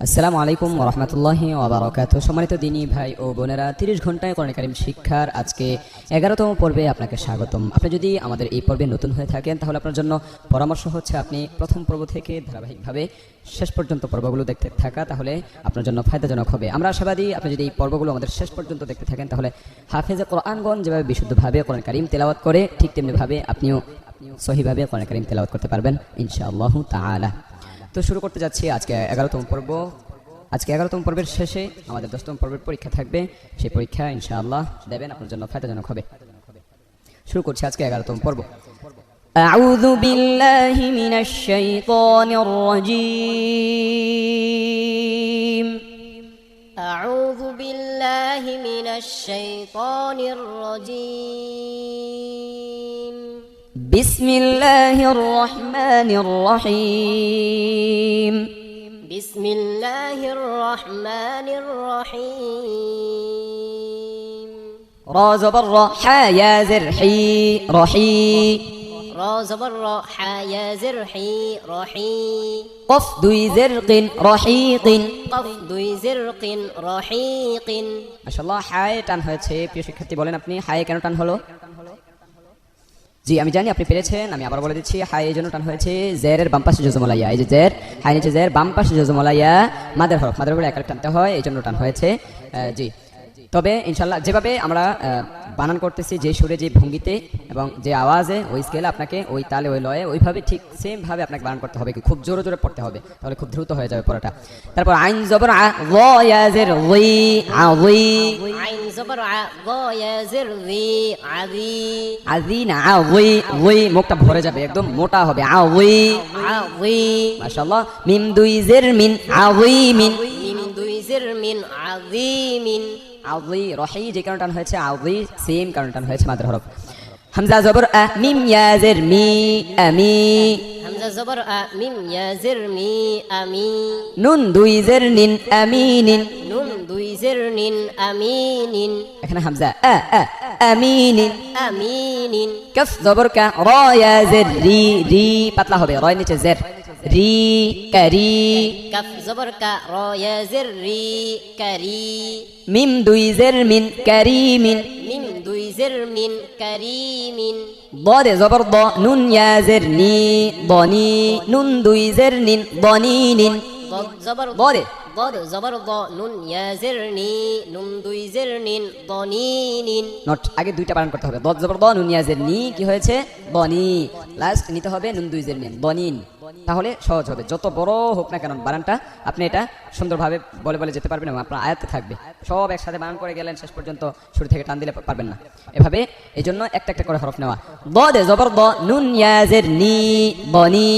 আসসালামু আলাইকুম ওয়া রাহমাতুল্লাহি ওয়া বারাকাতুহু। সম্মানিত দিনী ভাই ও বোনেরা, 30 ঘন্টায় কোরআন কারীম শিক্ষার আজকে 11তম পর্বে আপনাকে স্বাগতম। আপনি যদি আমাদের এই পর্বে নতুন হয়ে থাকেন তাহলে আপনার জন্য পরামর্শ হচ্ছে আপনি প্রথম পর্ব থেকে ধারাবাহিকভাবে শেষ পর্যন্ত পর্বগুলো দেখতে থাকা, তাহলে আপনার জন্য ফায়দাজনক হবে। আমরা আশাবাদী আপনি যদি এই পর্বগুলো আমাদের শেষ পর্যন্ত দেখতে থাকেন তাহলে হাফেজে কোরআনগণ যেভাবে বিশুদ্ধভাবে কোরআন কারীম তেলাওয়াত করে ঠিক তেমনিভাবে আপনিও সহিভাবে কোরআন কারীম তেলাওয়াত করতে পারবেন ইনশাআল্লাহু তাআলা। তো শুরু করতে যাচ্ছি আজকে 11তম পর্ব। আজকে 11তম পর্বের শেষে আমাদের 10তম পর্বের পরীক্ষা থাকবে। সেই পরীক্ষা ইনশাআল্লাহ দেবেন, আপনার জন্য ফায়দাজনক হবে। শুরু করছি আজকে 11তম পর্ব। আউযু বিল্লাহি মিনাশ শাইতানির রাজীম। আউযু বিল্লাহি মিনাশ শাইতানির রাজীম। বিসমিল্লাহির রাহমানির রহিম। বিসমিল্লাহির রহমানির রহিম। রা জবর রা, হা ইয়া জের হি, রহি। রা জবর রা, হা ইয়া জের হি, রহি। কফ দুই জের কিন, রহিকিন। কফ দুই জের কিন, রহিকিন। মাশাআল্লাহ, হায়ে টান হয়েছে। প্রিয় শিক্ষার্থী বলেন আপনি হায়ে কেন টান হলো? জি আমি জানি আপনি পেরেছেন, আমি আবার বলে দিচ্ছি। হাই এই জন্য টান হয়েছে জেরের বাম পাশে জজমলাইয়া, এই যে জের, হাই নিচে জের, বাম পাশে জজমলাইয়া, মাদের হরফ, মাদের উপরে একালে টানতে হয়, এই জন্য টান হয়েছে। জি, তবে ইনশাল্লাহ যেভাবে আমরা বানান করতেছি, যে সুরে যে ভঙ্গিতে এবং যে আওয়াজে, ওই স্কেলে আপনাকে ওই তালে ওই লয়ে ওইভাবে ঠিক সেম ভাবে আপনাকে বানান করতে হবে, খুব জোরে জোরে পড়তে হবে, তাহলে খুব দ্রুত হয়ে যাবে পড়াটা। তারপর আইন জবর আ, গ ইয়া জের ওই, আযী। আইন জবর আ, গ ইয়া জের জি, আযী। আযী না, আযী, ওই মুখটা ভরে যাবে, একদম মোটা হবে, আযী, আযী। মাশাআল্লাহ। মিম দুই জের মিন, আযীমিন। মিম দুই জের মিন, আযীমিন। আযী, রহি যে কারণে টান হয়েছে, আযী সেম কারণে টান হয়েছে মাদের হরফ। হামজা জবর আ, মিম ইয়া জের মি, আমি। হামজা জবর আ, মিম ইয়া জের মি, আমি। নুন দুই জের নিন, আমিনিন। নুন দুই জের নিন, আমিনিন। এখানে হামজা আ, আমিনিন। আমিনিন। কাফ জবর কা, রা ইয়া জের রি, রি পাতলা হবে, রা নিচে জের, রি, কারি। কাফ জবর কা, রা ইয়া জের রি, কারি। মিম দুই জের মিন, কারিমিন। মিম দুই জের মিন, কারিমিন। ضاد زبر ض، نون يا زر ني، ضني. نون দুই জের নিন, ضنين. ضاد জবর ضاد ضاد জবর ض, নুন ইয়া জের নি, নুন দুই জের নিন, ضنين. নট আগে দুইটা বানান করতে হবে। ضاد زبر ض, নুন ইয়া জের নি কি হয়েছে, ضني। লাস্ট নিতে হবে নুন দুই জের নিন, ضنين। তাহলে সহজ হবে, যত বড় হোক না কেন বানানটা আপনি এটা সুন্দরভাবে বলে বলে যেতে পারবেন এবং আপনার আয়ত্তে থাকবে। সব একসাথে বানান করে গেলেন, শেষ পর্যন্ত শুরু থেকে টান দিলে পারবেন না। এভাবে এই জন্য একটা একটা করে হরফ নেওয়া। ضاد زبر ض, নুন ইয়া জের নি, ضني.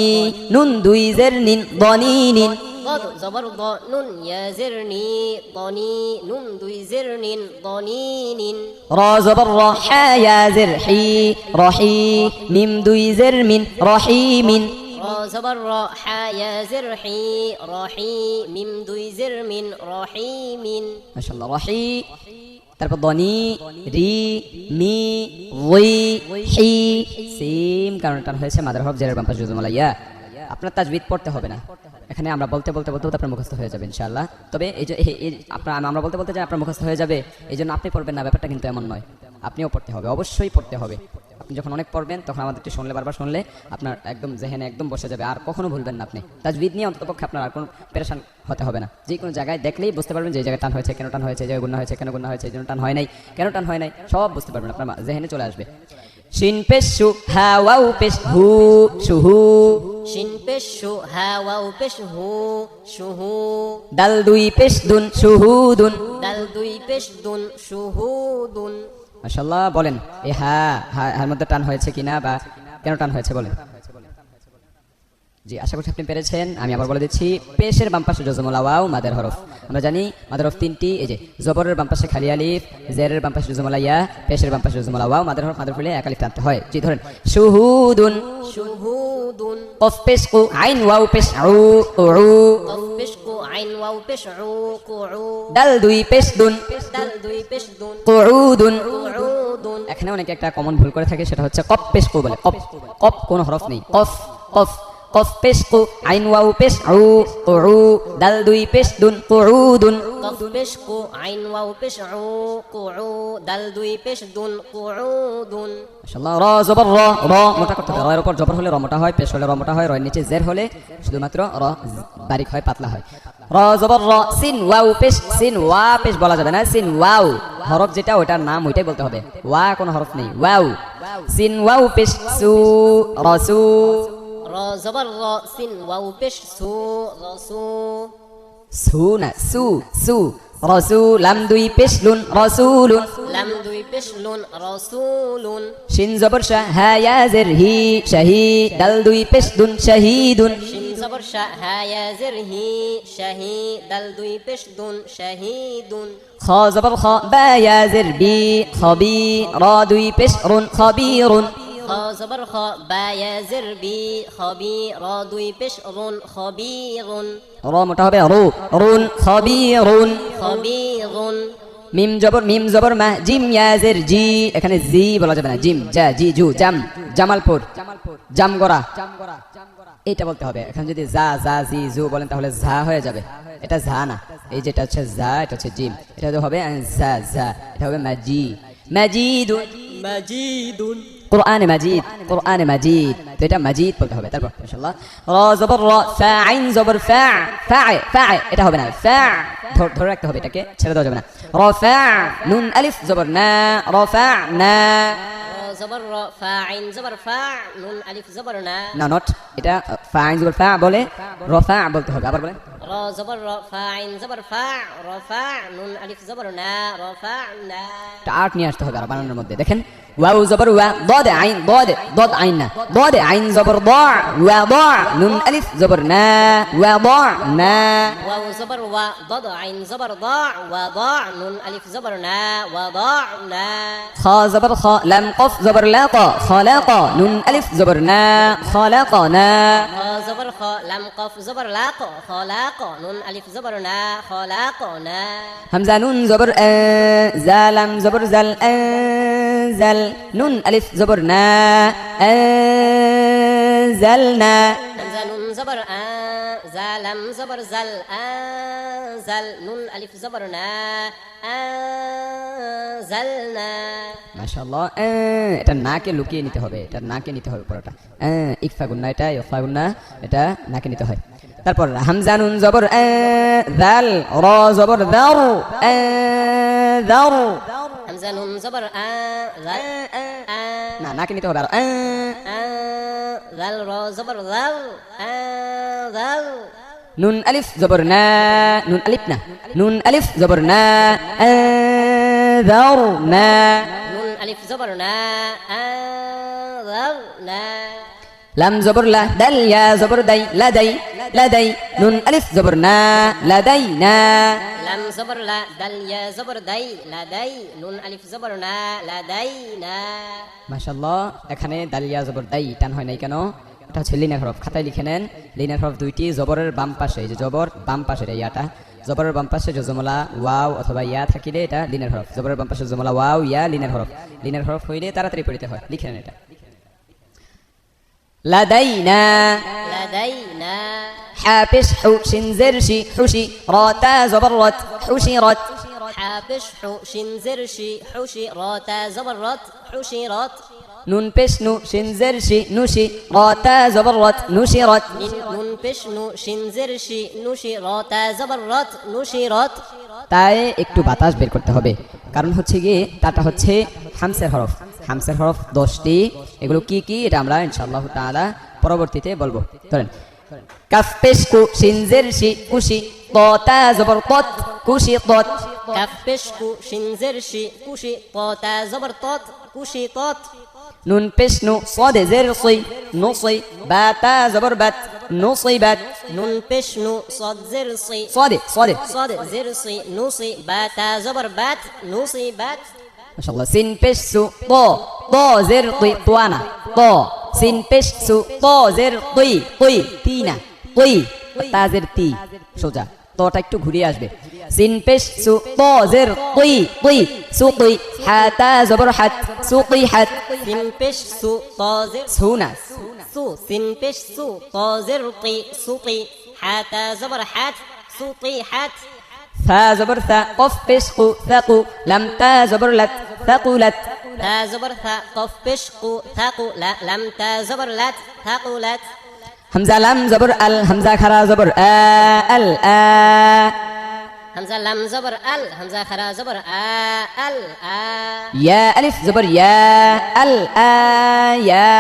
নুন দুই জের নিন, ضنين. ضاد জবর ض, নুন ইয়া জের নি, ضني. নুন দুই জের নিন, ضنين. را زبر را، حا يا زر حي، رحي. মিম দুই জের মিন, رحيم. را زبر را، حا يا زر حي، رحي. মিম দুই জের মিন, رحيم. মাশাআল্লাহ, রহি। তারপর দনি, রি, মি, ওই, হি সেম কারণ টান হয়েছে মাদার হরফ জেরের বাম পাশে জজমলাইয়া। আপনার তাজবিদ পড়তে হবে না, এখানে আমরা বলতে বলতে বলতে আপনার মুখস্থ হয়ে যাবে ইনশাআল্লাহ। তবে এই যে আমরা বলতে বলতে যে আপনার মুখস্থ হয়ে যাবে এই জন্য আপনি পড়বেন না, ব্যাপারটা কিন্তু এমন নয়। আপনিও পড়তে হবে, অবশ্যই পড়তে হবে। আপনি যখন অনেক পড়বেন তখন আমাদেরকে শুনলে, বারবার শুনলে আপনার একদম জেহেনে একদম বসে যাবে, আর কখনো ভুলবেন না আপনি। তাজবিদ নিয়ে অন্ততপক্ষে আপনার আর কোনো পেরেশান হতে হবে না। যে কোনো জায়গায় দেখলেই বুঝতে পারবেন যে এই জায়গায় টান হয়েছে, কেন টান হয়েছে, এই জায়গায় গুণা হয়েছে, কেন গুণা হয়েছে, এই জন্য টান হয় নাই, কেন টান হয় নাই, সব বুঝতে পারবেন, আপনার জেহেনে চলে আসবে। শিন পেশ সু, হা ওয়াও পেশ হু, সুহু। শিন পেশ শু, হা ওয়াও পেশ হু, শুহু। দাল দুই পেশ দুন, সুহুদুন। দাল দুই পেশ দুন, শুহুদুন। মাশাআল্লাহ, বলেন এই হার মধ্যে টান হয়েছে কিনা বা কেন টান হয়েছে বলেন। জি আশা করছি আপনি পেরেছেন। আমি আবার বলে দিচ্ছি, পেশের বাম পাশে জজমলা ওয়াও মাদের হরফ। আমরা জানি মাদের হরফ তিনটি, এই যে জবরের বাম পাশে খালি আলিফ, জেরের বাম পাশে জজমলা ইয়া, পেশের বাম পাশে জজমলা ওয়াও মাদের হরফ, মাদের ফলে এক আলিফ টানতে হয়। জি ধরেন, শুহুদুন, শুহুদুন। কফ পেশ কু, আইন ওয়াও পেশ উ, উ। কফ পেশ কু, আইন ওয়াও পেশ উ, কুউ। দাল দুই পেশ দুন, দাল দুই পেশ দুন, কুউদুন। কুউদুন। এখানে অনেকে একটা কমন ভুল করে থাকে, সেটা হচ্ছে কফ পেশ কু বলে। কফ, কফ কোনো হরফ নেই, কফ, কফ, কফ পেশ কু আইন ওয়াও পেশ উ কুউ দাল দুই পেশ দুন কুউদুন কফ পেশ কু আইন ওয়াও পেশ উ কুউ দাল দুই পেশ দুন কুউদুন মাশাআল্লাহ র জবর র র মোটা করতে হবে র এর উপর জবর হলে র মোটা হয় পেশ হলে র মোটা হয় র এর নিচে জের হলে শুধুমাত্র র বারিক হয় পাতলা হয় র জবর র সিন ওয়াও পেশ সিন ওয়া পেশ বলা যাবে না সিন ওয়াও হরফ যেটা ওটার নাম ওইটাই বলতে হবে ওয়া কোনো হরফ নেই ওয়াও সিন ওয়াও পেশ সু রাসু র জবর র সিন ওয়াও পেশ সু রাসু সু না সু সু রাসু লাম দুই পেশ লুন রাসূলুন লাম দুই পেশ লুন রাসূলুন শিন জবর শা হা ইয়া জের হি শাহি দাল দুই পেশ দুন শাহিদুন শিন জবর শা হা ইয়া জের হি শাহি দাল দুই পেশ দুন শাহিদুন খ জবর খ বা ইয়া জের বি খবি র দুই পেশ রুন খবিরুন খ জবর খ বা ইয়া জের বি খবি র দুই পেশ রুন খবিরুন র মোটা হবে রু রুন খবিরুন খবিরুন মিম জবর মা জিম ইয়া জের জি এখানে জি বলা যাবে না জিম জা জি জু জামালপুর জামগড়া এটা বলতে হবে এখানে যদি জা জা জি জু বলেন তাহলে ঝা হয়ে যাবে এটা ঝা না এই যেটা হচ্ছে জা এটা হচ্ছে জিম এটা তো হবে জা জা এটা হবে মাজিদুন মাজিদুন কোরআনে মাজিদ তো এটা মাজিদ বলতে হবে তারপর ইনশাআল্লাহ র জবর র ফা আইন জবর ফা ফা এটা হবে না ফা ধরে রাখতে হবে এটাকে ছেড়ে দেওয়া যাবে না রফা নুন আলিফ জবর না রফা'না জবর র ফা আইন জবর ফা নুন আলিফ জবর না না নট এটা ফা আইন জবর ফা বলে রফা বলতে হবে আবার বলেন র জবর র ফা আইন জবর ফা রফা নুন আলিফ জবর না রফা'না এটা আট নিয়ে আসতে হবে আর বানানোর মধ্যে দেখেন ওয়াও জবর ওয়া ضاد আইন ضاد আইন না ضاد আইন জবর ضا ওয়া ضا নুন আলিফ জবর না ওয়া ضا না ওয়াও জবর ওয়া ضاد আইন জবর ضا ওয়া ضا নুন আলিফ জবর না ওয়া ضعنا খ জবর খ লাম কফ জবর লা ক খলাক নুন আলিফ জবর না খলাকনা খ জবর খ লাম কফ জবর লা ক খলাক নুন আলিফ জবর না খলাকনা হামজা নুন জবর আ জালাম জবর জাল আনজাল নুন আলিফ জবর না আনজালনা হামজা নুন জবর আ জালাম জবর জাল আনজাল নুন আলিফ জবর না আনজালনা মাশাআল্লাহ এটা নাকে লুকিয়ে নিতে হবে এটা নাকে নিতে হবে পুরোটা ইকফা গুন্না এটা ইফা গুন্না এটা নাকে নিতে হয় তারপর হামজা নুন জবর জাল র জবর দার দার হামজা নুন জবর আ জাল আ না নাকে নিতে হবে আর জাল র জবর জাল জাল নুন আলিফ জবর না নুন আলিফ না নুন আলিফ জবর না দার না নুন আলিফ জবর না জাল না লাম জবর লা দাল ইয়া জবর দাই লাদাই নুন আলিফ জবর না লাদাইনা লাম জবর লা দাল ইয়া জবর দাই লাদাই নুন আলিফ জবর না লাদাইনা মাশাআল্লাহ এখানে দালিয়া জবর দাই টান হয় নাই কেন এটা হচ্ছে লিনের হরফ খাতায় লিখে নেন লিনের হরফ দুইটি জবরের বাম পাশে এই যে জবর বাম পাশে ইয়াটা জবরের বাম পাশে জজমলা ওয়াও অথবা ইয়া থাকিলে এটা লিনের হরফ জবরের বাম পাশে জজমলা ওয়াও ইয়া লিনের হরফ হইলে তাড়াতাড়ি পড়িতে হয় লিখে নেন এটা লাদাইনা লাদাইনা হাফিজ হুশিন জিরশি হুশি রাতা জবরত হুশিরাত حابش حوشين زرشي حوشي راتا زبرت حشرت নুন পেশ নু শিন জিরশি নুশি রাতা জবরত নুশিরাত نون بشنو شين زرشي نوشي راتا زبرت نشرت তাই একটু বাতাস বের করতে হবে কারণ হচ্ছে গিয়ে তাটা হচ্ছে হামসের হরফ 10টি এগুলো কি কি এটা আমরা ইনশাআল্লাহ তাআলা পরবর্তীতে বলবো ধরেন কাফ পেশ কু শিন জিরশি কুশি তা জবর তত কুশি তত كف بشكو شين زرشي كوشي طاتا زبرطات كوشي طات নুন পেশ নু صاد زرصي نصي باتا زبر بات نصيبت نون بشنو صاد زرصي صاد صاد زرصي نوصي باتا زبر بات نوصي بات ما شاء الله سين পেশ সু ط زرطي طوانا ط سين পেশ সু ط زرطي তিনা তাজের তি সোজা তোটা একটু ঘুরিয়ে আসবে সিন পেশ সু ত জের তুই সুতুই হাতা জবর হাত সুতুই হাত سين بش سو طازر সুনা সু সিন পেশ সু ত জের কি সুতি হা তা জবর হাত সুতি হাত ثا زبر ثا قف পেশ কু ثقو لم تا زبر لت ثقلت تا زبر ثا قف পেশ কু থাকু লাম তা জবর লাত থাকুলাত হামজা লাম জবর আল হামজা খারা জবর আল হামজা লাম জবর আল হামজা খারা জবর আল ইয়া আলিফ জবর ইয়া আল আয়া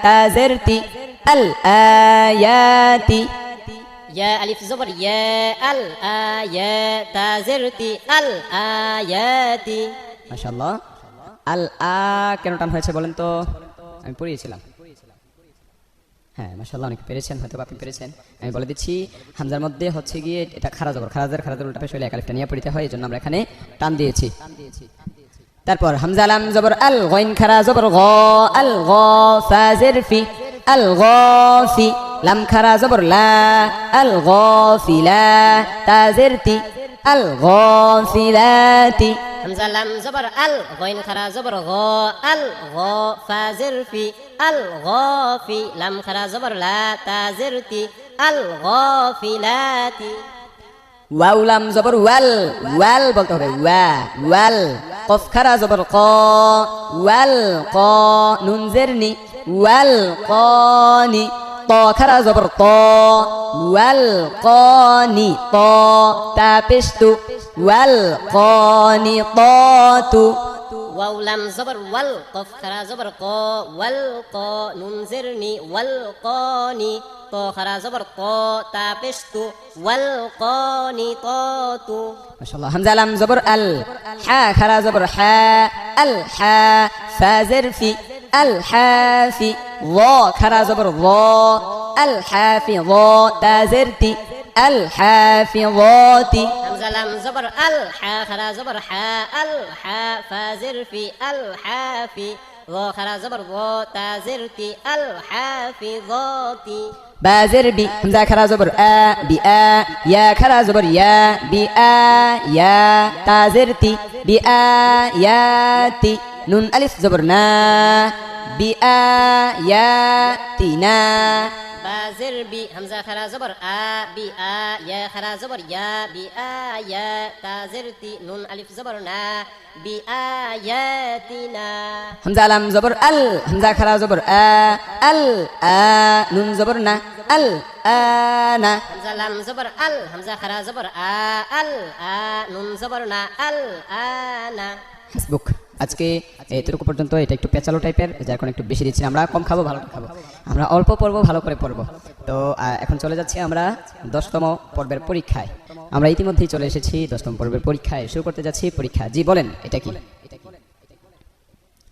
তা জেরতি আল আয়াতি ইয়া আলিফ জবর ইয়া আল আয়া তা জেরতি আল আয়াতি মাশাআল্লাহ আল কেন টান হয়েছে বলেন তো আমি পড়িয়েছিলাম হ্যাঁ মাশাআল্লাহ অনেক পেরেছেন হয়তো আপনি পেরেছেন আমি বলে দিচ্ছি হামজার মধ্যে হচ্ছে গিয়ে এটা খারা জবর খারাজের উল্টা পেশ হলে এক আলিফটা নিয়ে পড়িতে হয় এজন্য আমরা এখানে টান দিয়েছি তারপর হামজা লাম জবর আল গাইন খারা জবর গ আল গ ফা জের ফি আল গাফি লাম খারা জবর লা আল গাফিলা তা জের তি আল গাফিলাতি হামজা লাম জবর আল গাইন খারা জবর গ আল গ ফা জের ফি আল গাফি লাম খারা জবর লা তা জের তি আল গাফিলাতি ওয়াও লাম জবর ওয়াল বলতে হবে ওয়াল কফ খারা জবর ক ওয়াল ক নুন জেরনি ওয়াল কনি ত খারা জবর ত ওয়াল কনি ত তা পেশতু ওয়াল কনি তু ওয়াও লাম জবর ওয়াল কফ খারা জবর ক ওয়াল ক নুন জেরনি ওয়াল কনি ত খারা জবর ক তা পেশতু ওয়াল কনি তু মাশাআল্লাহ হামজা লাম জবর আল হা খারা জবর হা আল হা ফা জের ফি আল হাফি ল খারা জবর ল আল হাফি ল তা জের তি আল হাফিযাতি হামজা লাম জবর আল হা খারা জবর হা আল হা ফা জের ফি আল হাফি গ খারা জবর গ তা জের তি আল হাফিযাতি বা জের বি হামজা খারা জবর আ বি আ ইয়া খারা জবর ইয়া বি আ ইয়া তা জের তি বি আয়াতি নুন আলিফ জবর না বি আয়াতিনা বা জের বি হামজা খারা জবর আ বি আ ইয়া খারা জবর ইয়া বি আয়া তা জের তি নুন আলিফ জবর না বি আয়াতিনা হামজা লাম জবর আল হামজা খারা জবর আল নুন জবর না আল আনা হামজা লাম জবর আল হামজা খারা জবর আল নুন জবর না আল আনা ফেসবুক আজকে এতটুকু পর্যন্ত এটা একটু পেঁচালো টাইপের যার কারণে একটু বেশি দিচ্ছি না। আমরা কম খাবো ভালো খাবো, আমরা অল্প পড়বো ভালো করে পড়বো। তো এখন চলে যাচ্ছি আমরা 10তম পর্বের পরীক্ষায়। আমরা ইতিমধ্যেই চলে এসেছি 10তম পর্বের পরীক্ষায়, শুরু করতে যাচ্ছি পরীক্ষা। জি বলেন এটা কি?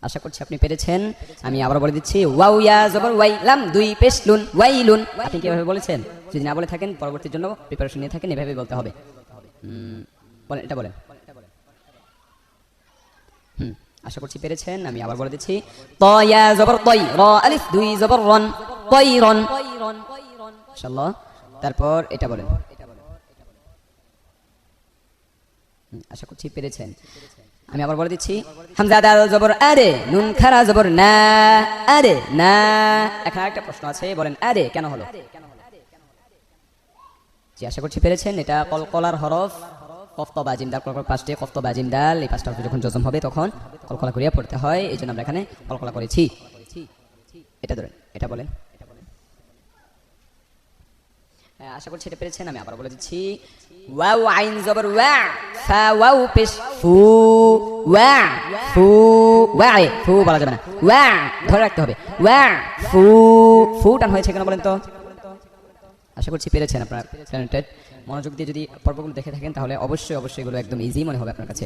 আশা করছি আপনি পেরেছেন। আমি আবার বলে দিচ্ছি, ওয়াও ইয়া জবর ওয়াই লাম দুই পেশ লুন ওয়াইলুন। আপনি কিভাবে বলেছেন? যদি না বলে থাকেন পরবর্তীর জন্য প্রিপারেশন নিয়ে থাকেন, এভাবে বলতে হবে। বলেন এটা বলেন। আশা করছি পেরেছেন। আমি আবার বলে দিচ্ছি, ত ইয়া জবর তই র আলিফ দুই জবর রন তৈরন। ইনশাআল্লাহ। তারপর এটা বলেন। আশা করছি পেরেছেন। আমি আবার বলে দিচ্ছি, হামজা দাল জবর আরে নুন খারা জবর না আরে না। এখানে আরেকটা প্রশ্ন আছে, বলেন আরে কেন হলো? জি আশা করছি পেরেছেন। এটা কলকলার হরফ, কফত বা জিম দাল, কলকলার পাঁচটি কফত বা জিম দাল, এই পাঁচটা হরফ যখন জজম হবে তখন কলকলা করিয়া পড়তে হয়, এই জন্য আমরা এখানে কলকলা করেছি। এটা ধরেন, এটা বলেন। আশা করছি এটা পেরেছেন। আমি আবার বলে দিচ্ছি, ওয়াও আইন জবর ওয়া ফা ওয়াও পেশ ফু ওয়া ফু ওয়া ফু বলা যাবে না, ওয়া ধরে রাখতে হবে। ওয়া ফু ফু টান হয়েছে কেন বলেন তো? আশা করছি পেরেছেন। আপনারা ট্যালেন্টেড, মনোযোগ দিয়ে যদি পর্বগুলো দেখে থাকেন তাহলে অবশ্যই অবশ্যই এগুলো একদম ইজি মনে হবে আপনার কাছে।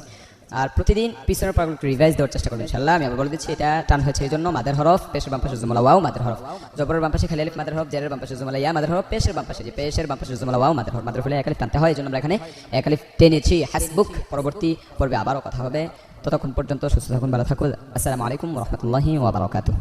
আর প্রতিদিন পিছনের পর্বগুলো রিভাইজ দেওয়ার চেষ্টা করবেন ইনশাআল্লাহ। আমি আবার বলে দিচ্ছি, এটা টান হয়েছে এই জন্য মাদের হরফ, পেশের বাম পাশে জুমলা ওয়াও মাদের হরফ, জবরের বাম পাশে খালি আলিফ মাদের হরফ, জেরের বাম পাশে জুমলা ইয়া মাদের হরফ, পেশের বাম পাশে যে পেশের বাম পাশে জুমলা ওয়াও মাদের হরফ, মাদের হলে এক আলিফ টানতে হয়, এই জন্য আমরা এখানে এক আলিফ টেনেছি। হাসবুক। পরবর্তী পর্বে আবারও কথা হবে, ততক্ষণ পর্যন্ত সুস্থ থাকুন, ভালো থাকুন। আসসালামু আলাইকুম ওয়া রাহমাতুল্লাহি ওয়া বারাকাতুহু।